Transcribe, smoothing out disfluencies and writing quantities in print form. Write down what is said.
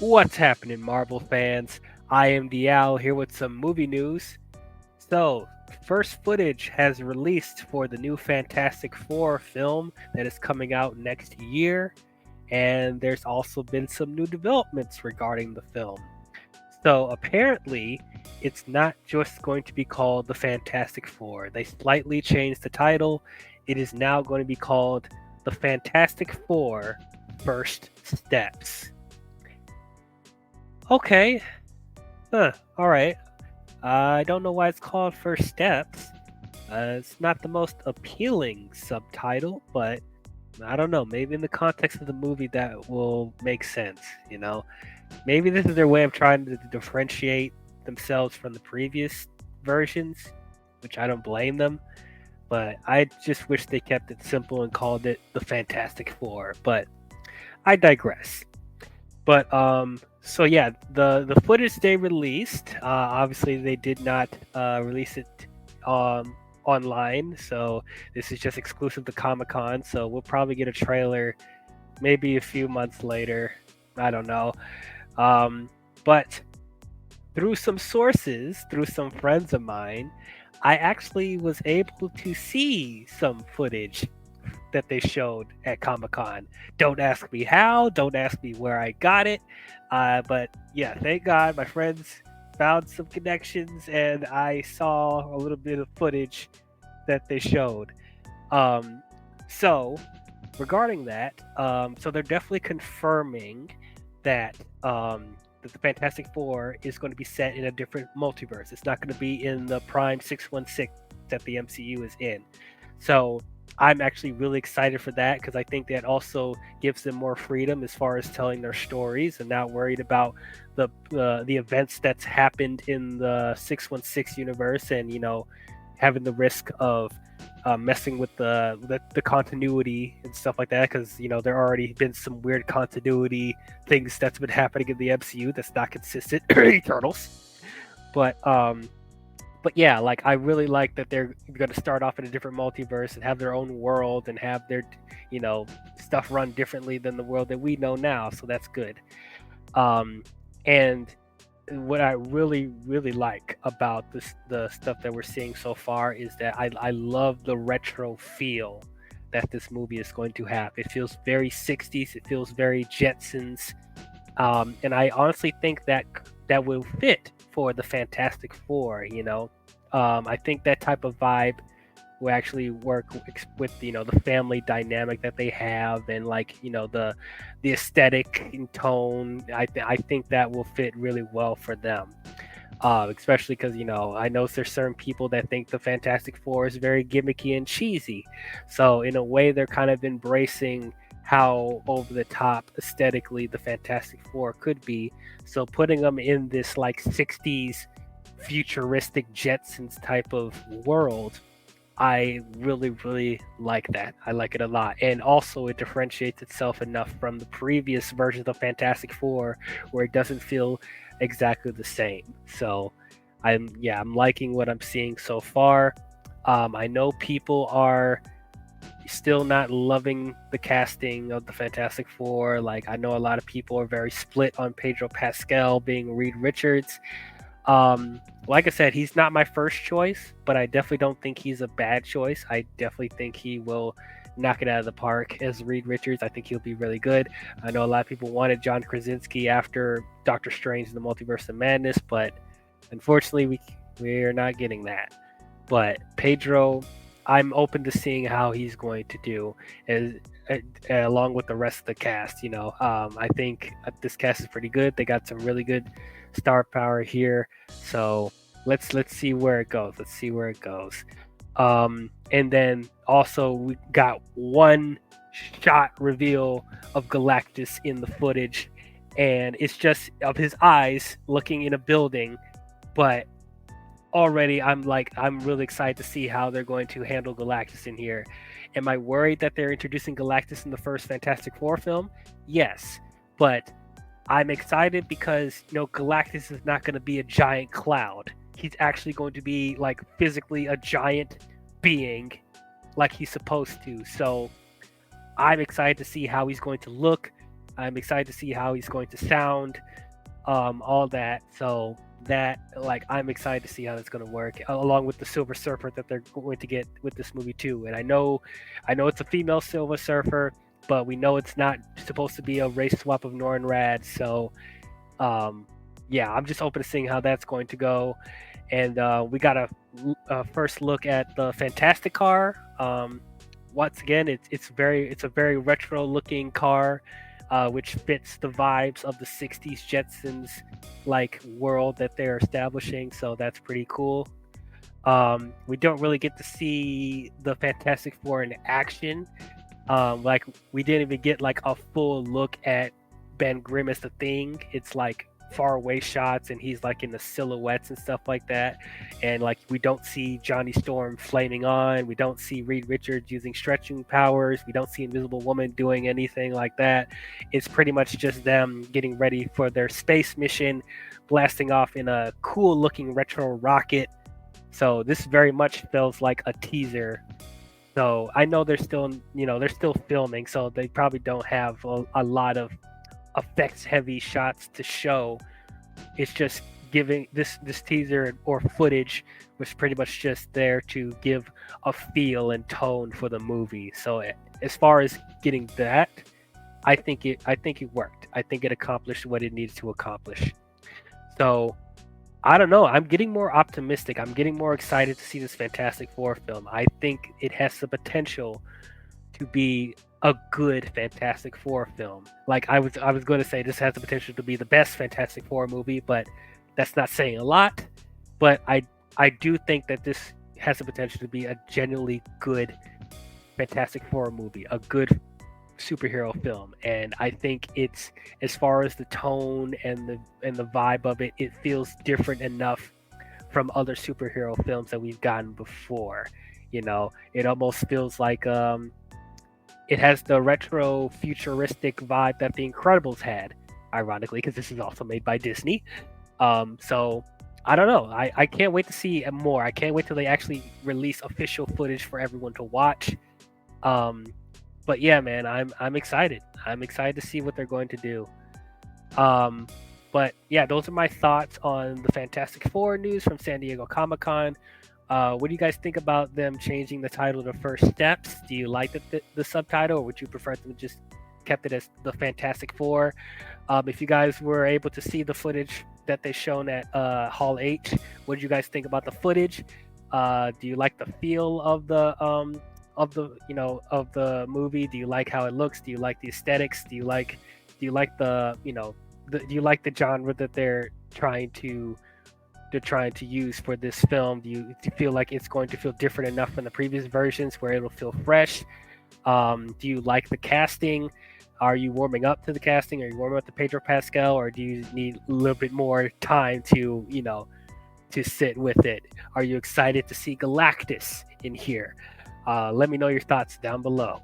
What's happening, Marvel fans? I am DL here with some movie news. So, first footage has released for the new Fantastic Four film that is coming out next year, and there's also been some new developments regarding the film. So, apparently, it's not just going to be called the Fantastic Four. They slightly changed the title. It is now going to be called the Fantastic Four First Steps. Okay, all right. I don't know why it's called First Steps. It's not the most appealing subtitle, but I don't know. Maybe in the context of the movie, that will make sense. Maybe this is their way of trying to differentiate themselves from the previous versions, which I don't blame them. But I just wish they kept it simple and called it the Fantastic Four. But I digress. But so yeah, the footage they released, obviously they did not release it online, so this is just exclusive to Comic Con. So we'll probably get a trailer maybe a few months later. I don't know. But through some sources, through some friends of mine, I actually was able to see some footage that they showed at Comic Con. Don't ask me how, don't ask me where I got it. But yeah, thank God my friends found some connections and I saw a little bit of footage that they showed. Um, so, regarding that, so they're definitely confirming that that the Fantastic Four is going to be set in a different multiverse. It's not going to be in the Prime 616 that the MCU is in. So I'm actually really excited for that because I think that also gives them more freedom as far as telling their stories and not worried about the events that's happened in the 616 universe and having the risk of messing with the continuity and stuff like that because there already been some weird continuity things that's been happening in the MCU that's not consistent. Eternals, but but yeah, like I really like that they're going to start off in a different multiverse and have their own world and have their you know stuff run differently than the world that we know now. So that's good. And what I really like about the stuff that we're seeing so far is that I love the retro feel that this movie is going to have. It feels very 60s. It feels very Jetsons. And I honestly think that that will fit for the Fantastic Four. I think that type of vibe will actually work with the family dynamic that they have and like the aesthetic and tone. I think that will fit really well for them. Especially because I know there's certain people that think the Fantastic Four is very gimmicky and cheesy. So in a way, they're kind of embracing how over the top aesthetically the Fantastic Four could be. So putting them in this like 60s futuristic Jetsons type of world, I really like that. I like it a lot. And also it differentiates itself enough from the previous versions of Fantastic Four where it doesn't feel exactly the same. So I'm liking what I'm seeing so far. I know people are still not loving the casting of the Fantastic Four. Like I know a lot of people are very split on Pedro Pascal being Reed Richards. Like I said, he's not my first choice, but I definitely don't think he's a bad choice. I definitely think he will knock it out of the park as Reed Richards. I think he'll be really good. I know a lot of people wanted John Krasinski after Doctor Strange and the Multiverse of Madness, but unfortunately we're not getting that. But Pedro, I'm open to seeing how he's going to do as along with the rest of the cast. I think this cast is pretty good. They got some really good star power here. So let's see where it goes. Let's see where it goes. And then also we got one shot reveal of Galactus in the footage, and it's just of his eyes looking in a building, but already I'm really excited to see how they're going to handle Galactus in here. Am I worried that they're introducing Galactus in the first Fantastic Four film? Yes, but I'm excited because Galactus is not going to be a giant cloud. He's actually going to be like physically a giant being like he's supposed to. So I'm excited to see how he's going to look. I'm excited to see how he's going to sound, all that. So that, like, I'm excited to see how that's going to work, along with the Silver Surfer that they're going to get with this movie too. And I know it's a female Silver Surfer, but we know it's not supposed to be a race swap of Norrin Rad. So, um, yeah, I'm just open to seeing how that's going to go. And we got a first look at the Fantastic car. Once again, it's a very retro looking car, which fits the vibes of the '60s Jetsons like world that they're establishing. So that's pretty cool. We don't really get to see the Fantastic Four in action. Like, we didn't even get like a full look at Ben Grimm as the Thing. It's like far away shots, and he's like in the silhouettes and stuff like that. And like, we don't see Johnny Storm flaming on. We don't see Reed Richards using stretching powers. We don't see Invisible Woman doing anything like that. It's pretty much just them getting ready for their space mission, blasting off in a cool looking retro rocket. So this very much feels like a teaser. So I know they're still filming, so they probably don't have a lot of effects heavy shots to show. It's just giving this teaser or footage was pretty much just there to give a feel and tone for the movie. So as far as getting that, I think it worked. I think it accomplished what it needed to accomplish. So I don't know. I'm getting more optimistic. I'm getting more excited to see this Fantastic Four film. I think it has the potential to be a good Fantastic Four film. Like, I was going to say this has the potential to be the best Fantastic Four movie, but that's not saying a lot. But I do think that this has the potential to be a genuinely good Fantastic Four movie, a good superhero film. And I think it's, as far as the tone and the vibe of it, it feels different enough from other superhero films that we've gotten before. It almost feels like it has the retro futuristic vibe that The Incredibles had, ironically, because this is also made by Disney. So I don't know. I can't wait to see more. I can't wait till they actually release official footage for everyone to watch. But yeah, man, I'm excited. I'm excited to see what they're going to do. But yeah, those are my thoughts on the Fantastic Four news from San Diego Comic-Con. What do you guys think about them changing the title to First Steps? Do you like the subtitle, or would you prefer them just kept it as the Fantastic Four? If you guys were able to see the footage that they shown at Hall H, what did you guys think about the footage? Do you like the feel of the movie? Do you like how it looks? Do you like the aesthetics? Do you like the do you like the genre that they're trying to use for this film? Do you feel like it's going to feel different enough from the previous versions where it'll feel fresh? Do you like the casting? Are you warming up to the casting? Are you warming up to Pedro Pascal, or do you need a little bit more time to sit with it? Are you excited to see Galactus in here? Let me know your thoughts down below.